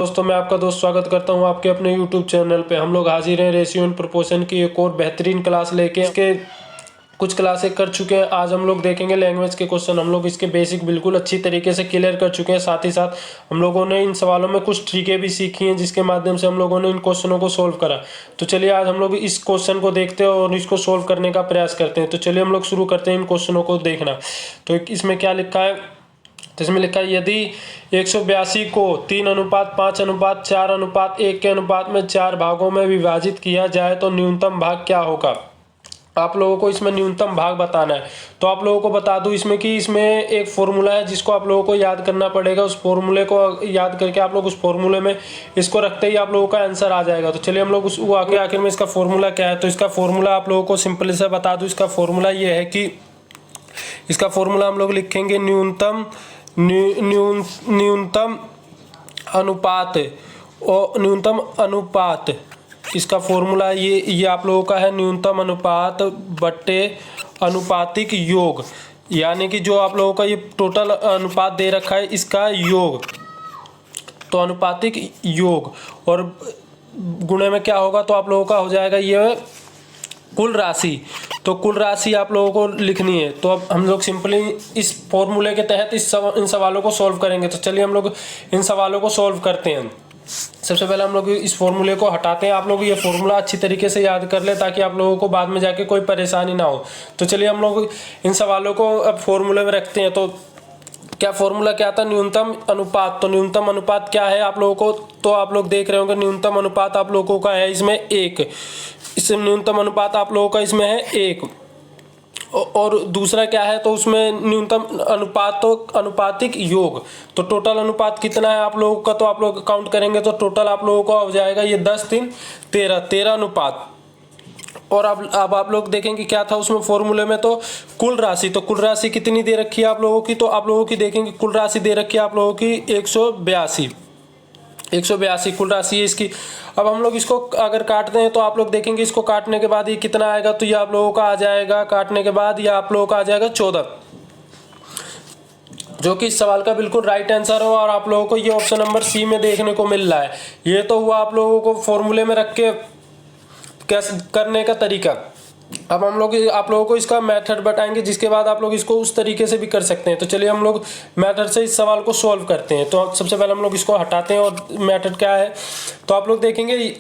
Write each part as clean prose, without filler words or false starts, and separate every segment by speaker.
Speaker 1: दोस्तों मैं आपका दोस्त स्वागत करता हूं आपके अपने YouTube चैनल पे। हम लोग हाजिर हैं रेशियो एंड प्रोपोर्शन की एक और बेहतरीन क्लास लेके। इसके कुछ क्लासें कर चुके हैं। आज हम लोग देखेंगे लैंग्वेज के क्वेश्चन। हम लोग इसके बेसिक बिल्कुल अच्छी तरीके से क्लियर कर चुके हैं। साथ ही साथ हम लोगों ने इन सवालों में कुछ ट्रिकें भी सीखी हैं जिसके माध्यम से हम लोगों ने इन क्वेश्चनों को सोल्व करा। तो चलिए आज हम लोग इस क्वेश्चन को देखते हैं और इसको सोल्व करने का प्रयास करते हैं। तो चलिए हम लोग शुरू करते हैं इन क्वेश्चनों को देखना। तो इसमें क्या लिखा है, तो इसमें लिखा है यदि 182 को 3:5:4:1 के अनुपात में 4 भागों में विभाजित किया जाए तो न्यूनतम भाग क्या होगा। आप लोगों को इसमें न्यूनतम भाग बताना है। तो आप लोगों को बता दूं इसमें कि इसमें एक फॉर्मूला है जिसको आप लोगों को याद करना पड़ेगा। उस फॉर्मूले को याद करके आप लोग उस फॉर्मूले में इसको रखते ही आप लोगों का आंसर आ जाएगा। तो चलिए हम लोग उस आखिर में इसका फॉर्मूला क्या है। तो इसका फॉर्मूला आप लोगों को सिंपल से बता दूं। इसका फॉर्मूला ये है कि इसका फॉर्मूला हम लोग लिखेंगे न्यूनतम अनुपात और न्यूनतम अनुपात। इसका फॉर्मूला ये आप लोगों का है न्यूनतम अनुपात बट्टे अनुपातिक योग, यानी कि जो आप लोगों का ये टोटल अनुपात दे रखा है इसका योग, तो अनुपातिक योग और गुणे में क्या होगा, तो आप लोगों का हो जाएगा ये कुल राशि। तो कुल राशि आप लोगों को लिखनी है। तो अब हम लोग सिंपली इस फॉर्मूले के तहत इन सवालों को सॉल्व करेंगे। तो चलिए हम लोग इन सवालों को सॉल्व करते हैं। सबसे पहले हम लोग इस फॉर्मूले को हटाते हैं। आप लोग ये फॉर्मूला अच्छी तरीके से याद कर ले ताकि आप लोगों को बाद में जाके कोई परेशानी ना हो। तो चलिए हम लोग इन सवालों को अब फॉर्मूले में रखते हैं। तो क्या फॉर्मूला क्या था, न्यूनतम अनुपात। तो न्यूनतम अनुपात क्या है आप लोगों को, तो आप लोग देख रहे होंगे न्यूनतम अनुपात आप लोगों का है इसमें 1। इससे न्यूनतम अनुपात आप लोगों का इसमें है 1। और दूसरा क्या है, तो उसमें न्यूनतम अनुपात तो अनुपातिक योग। तो टोटल अनुपात कितना है आप लोगों का, तो आप लोग काउंट करेंगे तो टोटल आप लोगों का हो जाएगा ये 10:3:13 अनुपात। और अब आप लोग देखेंगे क्या था उसमें फॉर्मूले में, तो कुल राशि। तो कुल राशि कितनी दे रखी है आप लोगों की, तो आप लोगों की देखेंगे कुल राशि दे रखी है आप लोगों की 182 कुल राशि है इसकी। अब हम लोग इसको अगर काटते हैं तो आप लोग देखेंगे इसको काटने के बाद ये कितना आएगा, तो ये आप लोगों का आ जाएगा काटने के बाद ये आप लोगों का आ जाएगा 14, जो कि इस सवाल का बिल्कुल राइट आंसर हो। और आप लोगों को ये ऑप्शन नंबर सी में देखने को मिल रहा है। ये तो हुआ आप लोगों को फॉर्मूले में रख के कैसे करने का तरीका। अब हम लोग आप लोगों को इसका मेथड बताएंगे जिसके बाद आप लोग इसको उस तरीके से भी कर सकते हैं। तो चलिए हम लोग मेथड से इस सवाल को सॉल्व करते हैं। तो सबसे पहले हम लोग इसको हटाते हैं और मेथड क्या है, तो आप लोग देखेंगे कि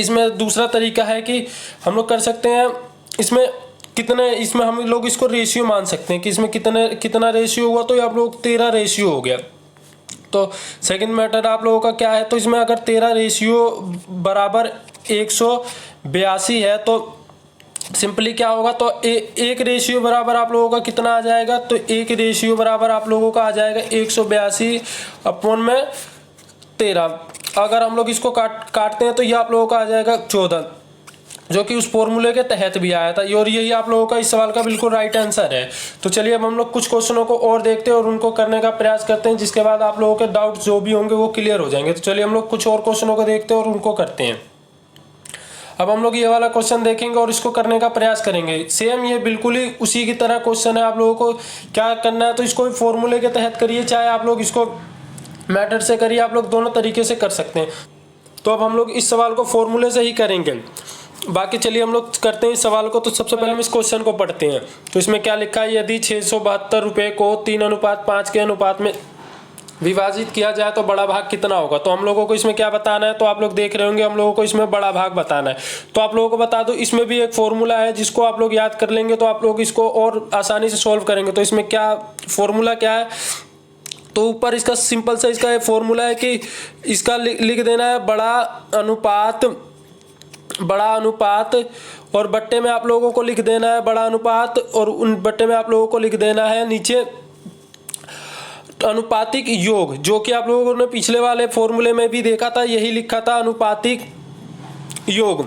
Speaker 1: इसमें दूसरा तरीका है कि हम लोग कर सकते हैं इसमें इसमें हम लोग इसको रेशियो मान सकते हैं कि इसमें कितना रेशियो हुआ, तो ये आप लोग 13 रेशियो हो गया। तो सेकंड मेथड आप लोगों का क्या है, तो इसमें अगर 13 रेशियो बराबर 182 है तो सिंपली क्या होगा, तो एक रेशियो बराबर आप लोगों का कितना आ जाएगा, तो एक रेशियो बराबर आप लोगों का आ जाएगा 182/13। अगर हम लोग इसको काटते हैं तो ये आप लोगों का आ जाएगा 14, जो कि उस फॉर्मूले के तहत भी आया था। और यही आप लोगों का इस सवाल का बिल्कुल राइट आंसर है। तो चलिए अब हम लोग कुछ क्वेश्चनों को और देखते हैं और उनको करने का प्रयास करते हैं, जिसके बाद आप लोगों के डाउट जो भी होंगे वो क्लियर हो जाएंगे। तो चलिए हम लोग कुछ और क्वेश्चनों को देखते हैं और उनको करते हैं। अब हम लोग ये वाला क्वेश्चन देखेंगे और इसको करने का प्रयास करेंगे। सेम ये बिल्कुल ही उसी की तरह क्वेश्चन है। आप लोगों को क्या करना है, तो इसको फॉर्मूले के तहत करिए, चाहे आप लोग इसको मेथड से करिए, आप लोग दोनों तरीके से कर सकते हैं। तो अब हम लोग इस सवाल को फॉर्मूले से ही करेंगे। बाकी चलिए हम लोग करते हैं इस सवाल को। तो सबसे पहले हम इस क्वेश्चन को पढ़ते हैं। तो इसमें क्या लिखा है, यदि 672 रुपये को 3:5 के अनुपात में विभाजित किया जाए तो बड़ा भाग कितना होगा। तो हम लोगों को इसमें क्या बताना है, तो आप लोग देख रहे होंगे हम लोगों को इसमें बड़ा भाग बताना है। तो आप लोगों को बता दो इसमें भी एक फॉर्मूला है जिसको आप लोग याद कर लेंगे तो आप लोग इसको और आसानी से सॉल्व करेंगे। तो इसमें क्या फॉर्मूला क्या है, तो ऊपर इसका सिंपल सा इसका फॉर्मूला है कि इसका लिख देना है बड़ा अनुपात और बट्टे में आप लोगों को लिख देना है बड़ा अनुपात, और उन बट्टे में आप लोगों को लिख देना है नीचे अनुपातिक योग, जो कि आप लोगों ने पिछले वाले फॉर्मूले में भी देखा था, यही लिखा था अनुपातिक योग।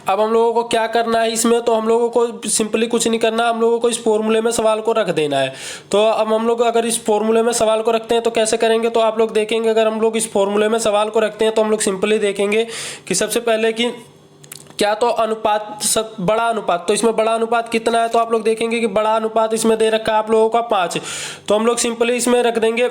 Speaker 1: अब हम लोगों को क्या करना है इसमें, तो हम लोगों को सिंपली कुछ नहीं करना, हम लोगों को इस फॉर्मूले में सवाल को रख देना है। तो अब हम लोग अगर इस फॉर्मूले में सवाल को रखते हैं तो कैसे करेंगे, तो आप लोग देखेंगे अगर हम लोग इस फॉर्मूले में सवाल को रखते हैं तो हम लोग सिंपली देखेंगे कि सबसे पहले कि क्या, तो अनुपात बड़ा अनुपात, तो इसमें बड़ा अनुपात कितना है, तो आप लोग देखेंगे कि बड़ा अनुपात इसमें दे रखा है आप लोगों का 5। तो हम लोग सिंपली इसमें रख देंगे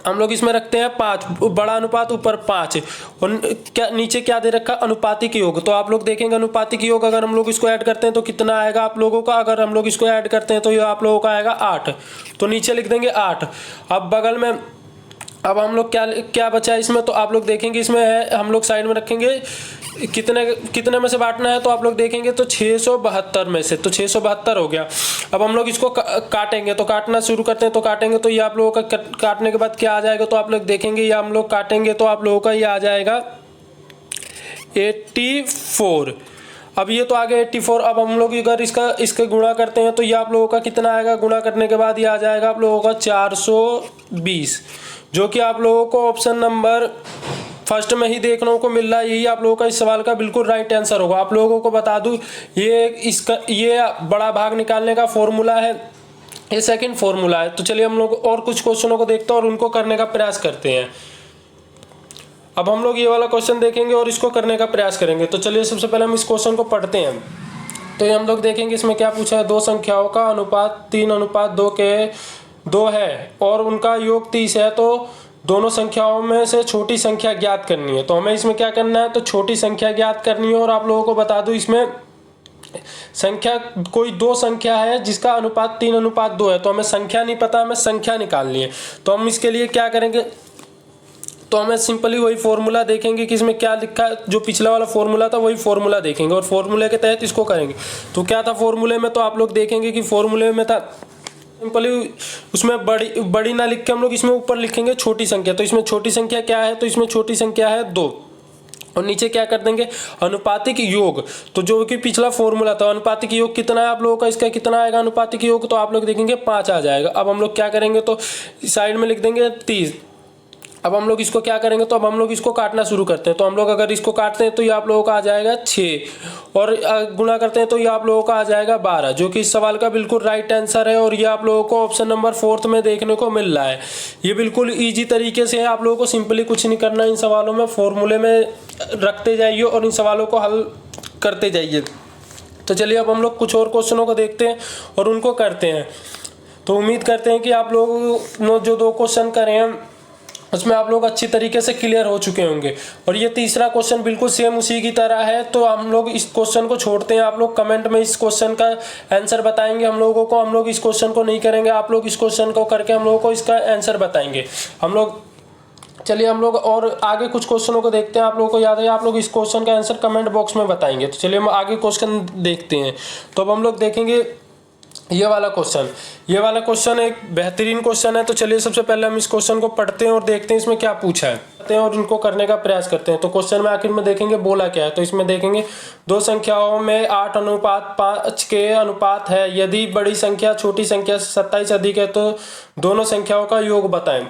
Speaker 1: हम लोग इसमें रखते हैं 5, बड़ा अनुपात ऊपर 5 और क्या नीचे क्या दे रखा, अनुपातिक योग। तो आप लोग देखेंगे अनुपातिक योग अगर हम लोग इसको ऐड करते हैं तो कितना आएगा आप लोगों का, अगर हम लोग इसको ऐड करते हैं तो ये आप लोगों का आएगा 8। तो नीचे लिख देंगे 8। अब बगल में अब हम लोग क्या क्या बचा है इसमें, तो आप लोग देखेंगे इसमें है, हम लोग साइड में रखेंगे कितने कितने में से बांटना है, तो आप लोग देखेंगे तो 672 में से, तो 672 हो गया। अब हम लोग इसको काटेंगे, तो काटना शुरू करते हैं। तो काटेंगे तो ये आप लोगों का काटने के बाद क्या आ जाएगा, तो आप लोग देखेंगे ये हम लोग काटेंगे तो आप लोगों का ये आ जाएगा 84। अब ये तो आ गया 84। अब हम लोग अगर इसके गुणा करते हैं तो ये आप लोगों का कितना आएगा, गुणा करने के बाद ये आ जाएगा आप लोगों का 420, जो कि आप लोगों को ऑप्शन नंबर फर्स्ट में ही देखने को मिल रहा है। यही आप लोगों का इस सवाल का बिल्कुल राइट आंसर होगा। आप लोगों को बता दूं ये बड़ा भाग निकालने का फॉर्मूला है, ये सेकंड फॉर्मूला है। तो चलिए हम लोग और कुछ क्वेश्चनों को देखते हैं और उनको करने का प्रयास करते हैं। अब हम लोग ये वाला क्वेश्चन देखेंगे और इसको करने का प्रयास करेंगे। तो चलिए सबसे पहले हम इस क्वेश्चन को पढ़ते हैं। तो ये हम लोग देखेंगे इसमें क्या पूछा है, दो संख्याओं का अनुपात 3:2 के 2 है और उनका योग 30 है, तो दोनों संख्याओं में से छोटी संख्या ज्ञात करनी है। तो हमें इसमें क्या करना है, तो छोटी संख्या ज्ञात करनी है। और आप लोगों को बता दूं इसमें संख्या कोई दो संख्या है जिसका अनुपात 3:2 है, तो हमें संख्या नहीं पता, हमें संख्या निकालनी है। तो हम इसके लिए क्या करेंगे, तो हमें सिंपली वही फॉर्मूला देखेंगे कि इसमें क्या लिखा है, जो पिछला वाला फॉर्मूला था वही फॉर्मूला देखेंगे और फॉर्मूले के तहत इसको करेंगे। तो क्या था फॉर्मूले में, तो आप लोग देखेंगे कि फॉर्मूले में था सिंपली उसमें बड़ी ना लिख के हम लोग इसमें ऊपर लिखेंगे छोटी संख्या। तो इसमें छोटी संख्या क्या है, तो इसमें छोटी संख्या है 2 और नीचे क्या कर देंगे अनुपातिक योग। तो जो कि पिछला फॉर्मूला था, अनुपातिक योग कितना है आप लोगों का, इसका कितना आएगा अनुपातिक योग, तो आप लोग देखेंगे 5 आ जाएगा। अब हम लोग क्या करेंगे, तो साइड में लिख देंगे 30। अब हम लोग इसको क्या करेंगे, तो अब हम लोग इसको काटना शुरू करते हैं। तो हम लोग अगर इसको काटते हैं तो ये आप लोगों का आ जाएगा 6 और गुणा करते हैं तो ये आप लोगों का आ जाएगा 12, जो कि इस सवाल का बिल्कुल राइट आंसर है। और ये आप लोगों को ऑप्शन नंबर 4 में देखने को मिल रहा है। ये बिल्कुल ईजी तरीके से है, आप लोगों को सिंपली कुछ नहीं करना, इन सवालों में फॉर्मूले में रखते जाइए और इन सवालों को हल करते जाइए। तो चलिए अब हम लोग कुछ और क्वेश्चनों को देखते हैं और उनको करते हैं। तो उम्मीद करते हैं कि आप लोगों ने जो 2 क्वेश्चन करे हैं उसमें आप लोग अच्छी तरीके से क्लियर हो चुके होंगे। और ये तीसरा क्वेश्चन बिल्कुल सेम उसी की तरह है। तो हम लोग इस क्वेश्चन को छोड़ते हैं, आप लोग कमेंट में इस क्वेश्चन का आंसर बताएंगे हम लोगों को। हम लोग इस क्वेश्चन को नहीं करेंगे, आप लोग इस क्वेश्चन को करके हम लोगों को इसका आंसर बताएंगे हम लोग। चलिए हम लोग और आगे कुछ क्वेश्चनों को देखते हैं। आप लोगों को याद है आप लोग इस क्वेश्चन का आंसर कमेंट बॉक्स में बताएंगे। तो चलिए हम आगे क्वेश्चन देखते हैं। तो अब हम लोग देखेंगे ये वाला क्वेश्चन एक बेहतरीन क्वेश्चन है। तो चलिए सबसे पहले हम इस क्वेश्चन को पढ़ते हैं और देखते हैं इसमें क्या पूछा है और इनको करने का प्रयास करते हैं। तो क्वेश्चन में आखिर में देखेंगे बोला क्या है। तो इसमें देखेंगे दो संख्याओं में 8:5 के अनुपात है, यदि बड़ी संख्या छोटी संख्या से 27 अधिक है तो दोनों संख्याओं का योग बताएं।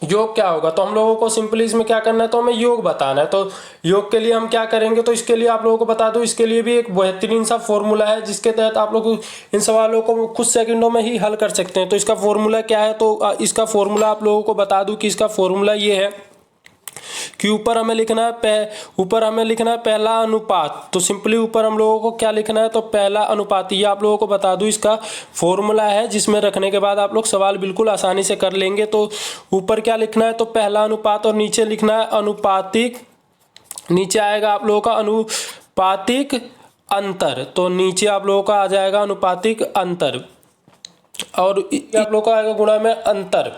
Speaker 1: योग क्या होगा, तो हम लोगों को सिंपली इसमें क्या करना है, तो हमें योग बताना है। तो योग के लिए हम क्या करेंगे, तो इसके लिए आप लोगों को बता दूं, इसके लिए भी एक बेहतरीन सा फॉर्मूला है जिसके तहत आप लोग इन सवालों को कुछ सेकंडों में ही हल कर सकते हैं। तो इसका फॉर्मूला क्या है, तो इसका फॉर्मूला आप लोगों को बता दूं कि इसका फॉर्मूला ये है कि ऊपर हमें लिखना है पहला अनुपात। तो सिंपली ऊपर हम लोगों को क्या लिखना है, तो पहला अनुपात। ये आप लोगों को बता दूं इसका फॉर्मूला है, जिसमें रखने के बाद आप लोग सवाल बिल्कुल आसानी से कर लेंगे। तो ऊपर क्या लिखना है, तो पहला अनुपात और नीचे लिखना है अनुपातिक, नीचे आएगा आप लोगों का अनुपातिक अंतर। तो नीचे आप लोगों का आ जाएगा अनुपातिक अंतर और आप लोगों का आएगा गुणा में अंतर।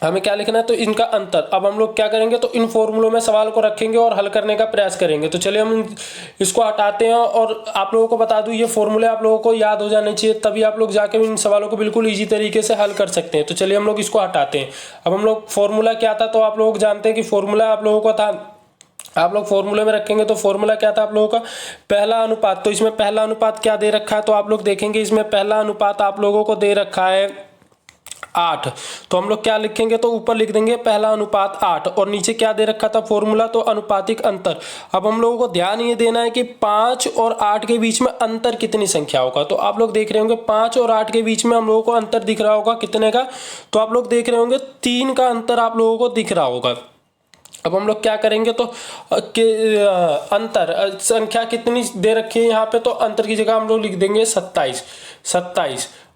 Speaker 1: हमें क्या लिखना है, तो इनका अंतर। अब हम लोग क्या करेंगे, तो इन फॉर्मूलों में सवाल को रखेंगे और हल करने का प्रयास करेंगे। तो चलिए हम इसको हटाते हैं और आप लोगों को बता दूं ये फॉर्मूले आप लोगों को याद हो जाने चाहिए, तभी आप लोग जाके इन सवालों को बिल्कुल ईजी तरीके से हल कर सकते हैं। तो चलिए हम लोग इसको हटाते हैं। अब हम लोग फॉर्मूला क्या था, तो आप लोग जानते हैं कि फॉर्मूला आप लोगों को था, आप लोग फॉर्मूले में रखेंगे। तो फॉर्मूला क्या था आप लोगों का, पहला अनुपात। तो इसमें पहला अनुपात क्या दे रखा है, तो आप लोग देखेंगे इसमें पहला अनुपात आप लोगों को दे रखा है 8। तो हम लोग क्या लिखेंगे, तो ऊपर लिख देंगे पहला अनुपात 8 और नीचे क्या दे रखा था फॉर्मूला, तो अनुपातिक अंतर। अब हम लोगों को ध्यान ये देना है कि 5 और 8 के बीच में अंतर कितनी संख्याओं का। तो आप लोग देख रहे होंगे 5 और 8 के बीच में हम लोगों को अंतर दिख रहा होगा कितने का, तो आप लोग देख रहे होंगे 3 का अंतर आप लोगों को दिख रहा होगा। अब हम लोग क्या करेंगे, तो अंतर संख्या कितनी दे रखी है यहाँ पे, तो अंतर की जगह हम लोग लिख देंगे 27।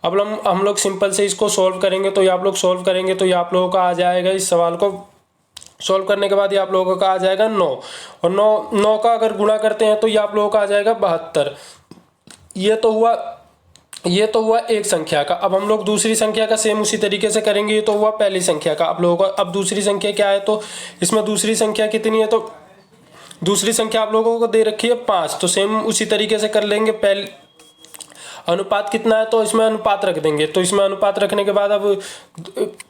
Speaker 1: अब हम लोग सिंपल से इसको सॉल्व करेंगे। तो ये आप लोग सॉल्व करेंगे तो ये आप लोगों का आ जाएगा, इस सवाल को सॉल्व करने के बाद ये आप लोगों का आ जाएगा 9, और 9 का अगर गुणा करते हैं तो ये आप लोगों का आ जाएगा 72। ये तो हुआ एक संख्या का। अब हम लोग दूसरी संख्या का सेम उसी तरीके से करेंगे। ये तो हुआ पहली संख्या का। आप लोगों को अब दूसरी संख्या क्या है, तो इसमें दूसरी संख्या कितनी है, तो दूसरी संख्या आप लोगों को दे रखी है 5। तो सेम उसी तरीके से कर लेंगे। पहले अनुपात कितना है, तो इसमें अनुपात रख देंगे। तो इसमें अनुपात रखने के बाद अब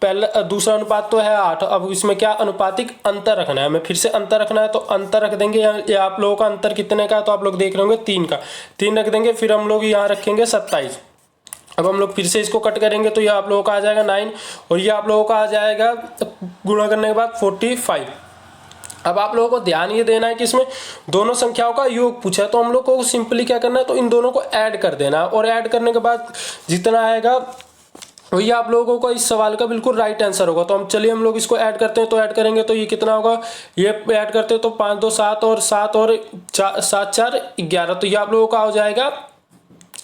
Speaker 1: पहला दूसरा अनुपात तो है 8। अब इसमें क्या अनुपातिक अंतर रखना है, हमें फिर से अंतर रखना है। तो अंतर रख देंगे। या आप लोगों का अंतर कितने का है, तो आप लोग देख रहे होंगे 3 का, 3 रख देंगे। फिर हम लोग यहाँ रखेंगे 27। अब हम लोग फिर से इसको कट करेंगे तो ये आप लोगों का आ जाएगा 9, और ये आप लोगों का आ जाएगा गुणा करने के बाद 45। अब आप लोगों को ध्यान ये देना है कि इसमें दोनों संख्याओं का योग पूछा है, तो हम लोग को सिंपली क्या करना है, तो इन दोनों को ऐड कर देना है। और ऐड करने के बाद जितना आएगा वही आप लोगों को इस सवाल का बिल्कुल राइट आंसर होगा। तो चलिए हम लोग इसको ऐड करते हैं। तो ऐड करेंगे तो ये कितना होगा, ये ऐड करते हैं तो 5 2 7 और 7 और 7 4 11। तो ये आप लोगों का हो जाएगा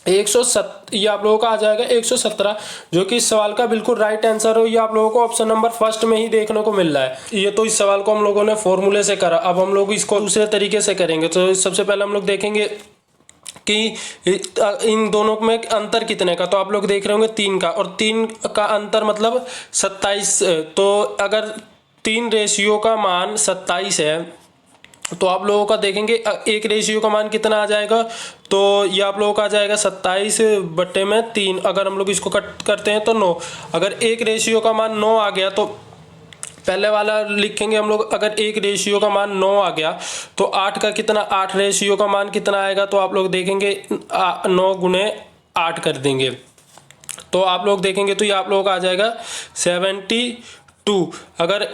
Speaker 1: 107। ये आप लोगों का आ जाएगा 117, जो कि इस सवाल का बिल्कुल राइट आंसर हो। ये आप लोगों को ऑप्शन नंबर फर्स्ट में ही देखने को मिल रहा है। ये तो इस सवाल को हम लोगों ने फॉर्मूले से करा। अब हम लोग इसको दूसरे तरीके से करेंगे। तो सबसे पहले हम लोग देखेंगे कि इन दोनों में अंतर कितने का। तो आप लोग देख रहे होंगे 3 का, और 3 का अंतर मतलब 27। तो अगर 3 रेशियो का मान 27 है, तो आप लोगों का देखेंगे एक रेशियो का मान कितना आ जाएगा, तो ये आप लोगों का आ जाएगा 27/3। अगर हम लोग इसको कट करते हैं तो 9। अगर एक रेशियो का मान 9 आ गया, तो पहले वाला लिखेंगे हम लोग। अगर एक रेशियो का मान 9 आ गया तो 8 का कितना, 8 रेशियो का मान कितना आएगा, तो आप लोग देखेंगे 9 गुणे 8 कर देंगे। तो आप लोग देखेंगे तो ये आप लोगों का आ जाएगा 72। अगर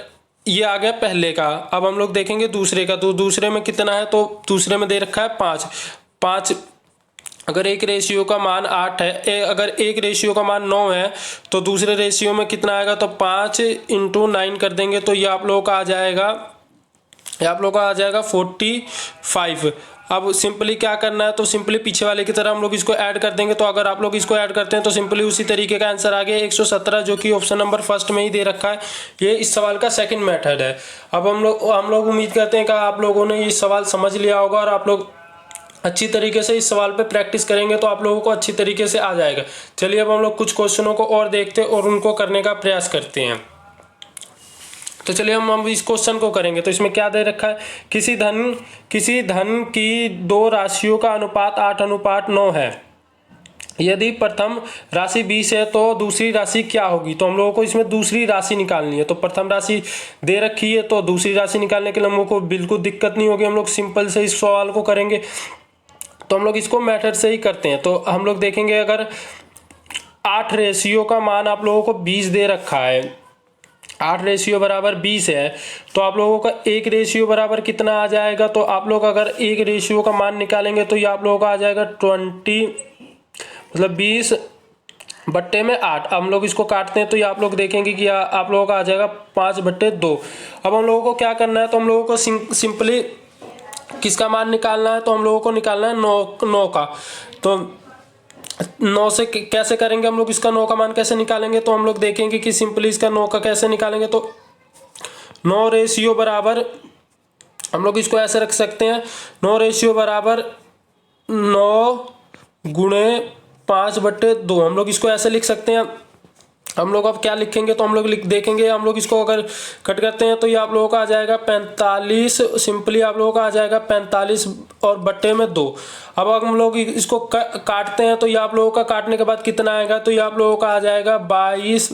Speaker 1: ये आ गया पहले का। अब हम लोग देखेंगे दूसरे का। तो दूसरे में कितना है, तो दूसरे में दे रखा है 5। अगर एक रेशियो का मान 8 है, अगर एक रेशियो का मान 9 है, तो दूसरे रेशियो में कितना आएगा, तो 5 × 9 कर देंगे। तो ये आप लोगों का आ जाएगा, ये आप लोगों का आ जाएगा 45। अब सिंपली क्या करना है, तो सिंपली पीछे वाले की तरह हम लोग इसको ऐड कर देंगे। तो अगर आप लोग इसको ऐड करते हैं तो सिंपली उसी तरीके का आंसर आ गया 117, जो कि ऑप्शन नंबर फर्स्ट में ही दे रखा है। ये इस सवाल का सेकंड मेथड है। अब हम लोग उम्मीद करते हैं कि आप लोगों ने ये सवाल समझ लिया होगा, और आप लोग अच्छी तरीके से इस सवाल पे प्रैक्टिस करेंगे तो आप लोगों को अच्छी तरीके से आ जाएगा। चलिए अब हम लोग कुछ क्वेश्चनों को और देखते हैं और उनको करने का प्रयास करते हैं। तो चलिए हम इस क्वेश्चन को करेंगे। तो इसमें क्या दे रखा है, किसी धन की 2 राशियों का अनुपात 8:9 है। यदि प्रथम राशि 20 है तो दूसरी राशि क्या होगी। तो हम लोगों को इसमें दूसरी राशि निकालनी है। तो प्रथम राशि दे रखी है, तो दूसरी राशि निकालने के लिए हम लोग को बिल्कुल दिक्कत नहीं होगी। हम लोग सिंपल से इस सवाल को करेंगे। तो हम लोग इसको मेथड से ही करते हैं। तो हम लोग देखेंगे, अगर 8 रेशियो का मान आप लोगों को 20 दे रखा है, 8 रेशियो बराबर 20 है, तो आप लोगों का एक रेशियो बराबर कितना आ जाएगा। तो आप लोग अगर एक रेशियो का मान निकालेंगे तो ये आप लोगों का आ जाएगा 20, मतलब 20/8। हम लोग इसको काटते हैं तो ये आप लोग देखेंगे कि आप लोगों का आ जाएगा 5/2। अब हम लोगों को क्या करना है, तो हम लोगों को सिंपली किसका मान निकालना है, तो हम लोगों को निकालना है 9 का। तो 9 से कैसे करेंगे हम लोग, इसका 9 का मान कैसे निकालेंगे। तो हम लोग देखेंगे कि सिंपली इसका 9 का कैसे निकालेंगे। तो 9 रेशियो बराबर, हम लोग इसको ऐसे रख सकते हैं, 9 रेशियो बराबर 9 गुणे 5/2। हम लोग इसको ऐसे लिख सकते हैं। हम लोग अब क्या लिखेंगे, तो हम लोग देखेंगे, हम लोग इसको अगर कट करते हैं तो ये आप लोगों का आ जाएगा 45। सिंपली आप लोगों का आ जाएगा 45 और बट्टे में 2। अब हम लोग इसको काटते हैं तो ये आप लोगों का काटने के बाद कितना आएगा, तो ये आप लोगों का आ जाएगा 22।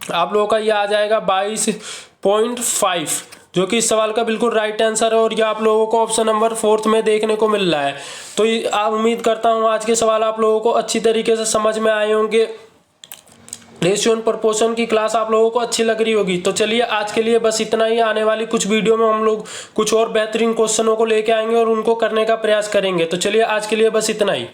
Speaker 1: आप लोगों का ये आ जाएगा 22.5, जो कि इस सवाल का बिल्कुल राइट आंसर है। और ये आप लोगों को ऑप्शन नंबर 4 में देखने को मिल रहा है। तो आप उम्मीद करता हूँ आज के सवाल आप लोगों को अच्छी तरीके से समझ में आए होंगे। रेशियो एंड प्रोपोर्शन की क्लास आप लोगों को अच्छी लग रही होगी। तो चलिए आज के लिए बस इतना ही। आने वाली कुछ वीडियो में हम लोग कुछ और बेहतरीन क्वेश्चनों को लेके आएंगे और उनको करने का प्रयास करेंगे। तो चलिए आज के लिए बस इतना ही।